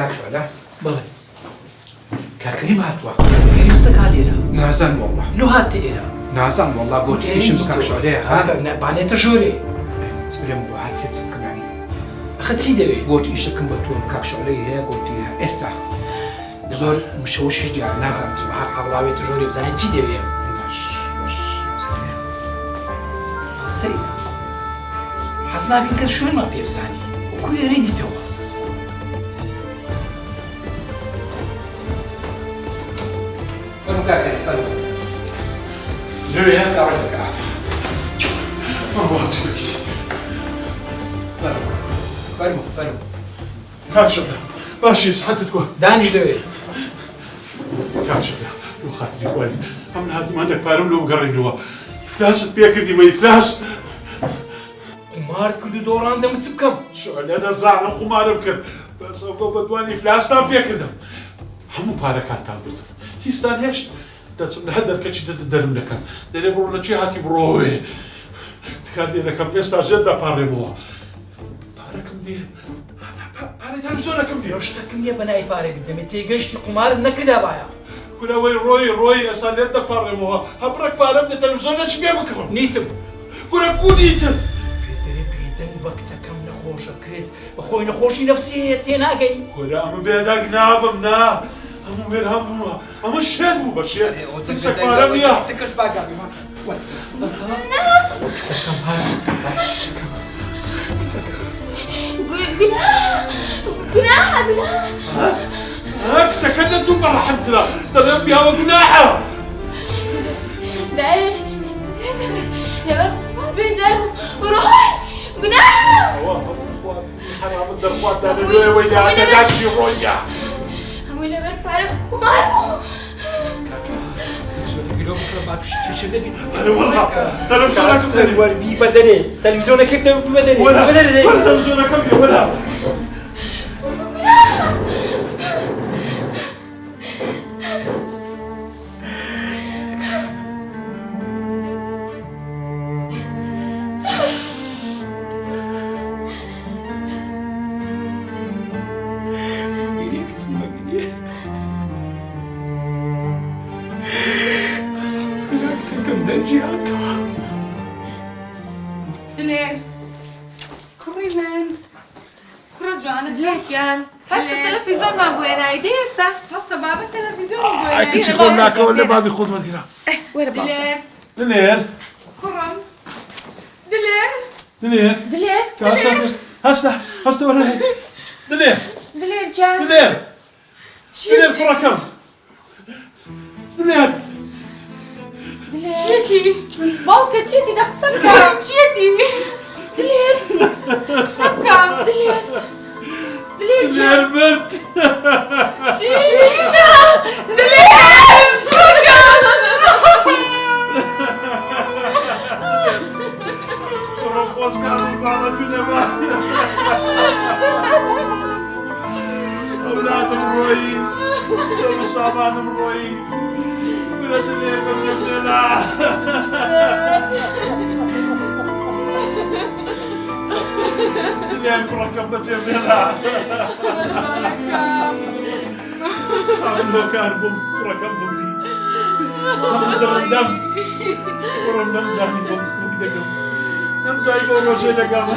كاكشولا بەڵێ كاكريم هاتوا کەریم سەکا لێرە نازان والله لۆ هاتە ئێرە نازان والله قلت ايش كاكشولا ها بانێتە ژۆرێ سبرم بو هاتيت سكماني ئەخە چی دەوێت قلت ايش كم بتون كاكشولا هي قلت استا زور مشوش جا نازان هەر هەڵاوێتە ژۆرێ بزانێت چی دەوێت باش سەیرە حەز ناکەن کەس شوێنمان پێ بزانی وەکو ئێرەی دیتەوە فرمو كاكريم فرمو ليه؟ ساعد لك ما بغيتك. فرمو كاكشولا ماشي صحتك دانیش لەوێ كاكشولا لو خاطري خوالي هم هادي ما عندك بارم لو قرينوا فلاس بيكدي ما يفلاس قمارت کرد و دۆڕاندەمە چ بکەم شو انا زعلان قمارم كرد بس ابو بدواني فلاس تام بيكدم همو باركات تام بردم هيستان هيش داتم هدر كتشي درم لكم ديري برونا شي هاتي بروي تكادي لكم استا جدا بارموا باركم دي باري تلفزيونكم دي شتەکەم نییە بەنای پارێ بدەمێت تێگەشتی قمارت نەکردا باە كنا وين روي استا جدا بارموا هبرك بارم للتلفزيون ايش بيبكرم نیتم كنا بكونيتت پێدەرێ بێدەنگ بە کچەکەم نەخۆشە کرد بەخۆی نەخۆشی نەفسی هەیە تێناگەی كنا ام بيدك نابم نا ام بيرهم ام الشيخ مو بشير تمسك بارم يا سكش باقي کچەکەم جناح هاك تكلمتوا برا رحمتنا ترى بها وجناحه دايش يا بيزار وروحي جناح حرام الدربات ده اللي وين هذا قاعد في رويا ولا بعرف كمان كيلو بكره ما تشتري انا والله تلفزيونك سەروەربی بەدەنێ تەلەڤیزیۆنەکەت دەوت بەدەنێ ولا بەدەنێ تلفزيونك ولا کچەکەم دەنجی هاتەوە دليل كوري من كورة جوانا دليل هسه التلفزيون ما بوينا يديسا هسه بابا التلفزيون بوينا كيف خلناك ولا بعد يخوض والقرا وين بابا دليل دنير كرم دليل دنير دليل كاسة هسه ولا دنير دليل كان دنير دنير كرة كم دنير تشيتي باوكا تشيتي ده قسمكا تشيتي دليل قسمكا دليل دنير مرت تشيتي دليل روح كانوا بابا جنبا أولاد مروي سووا صامان مروي من الدنيا بزمنا الدنيا مركب بزمنا عملوا كاربهم ركبهم لي عملوا الدم ورم نمزح بهم بدكم نمزح يقولوا شيء لكم